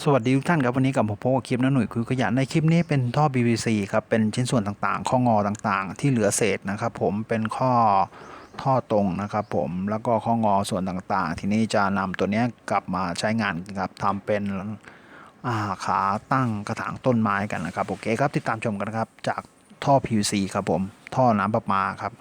สวัสดีทุกท่านครับวันนี้กับผมพบกับคลิปน้าหนุ่ยคุยขยะในคลิปนี้เป็นท่อ PVC ครับเป็นชิ้นส่วนต่างๆข้องอต่างๆที่เหลือเศษนะครับผมเป็นข้อท่อตรงนะครับผมแล้วก็ข้องอส่วนต่างๆทีนี้จะนำตัวนี้กลับมาใช้งานครับทำเป็นขาตั้งกระถางต้นไม้กันนะครับโอเคครับติดตามชมกันนะครับจากท่อ PVC ครับผมท่อน้ำประปาครับ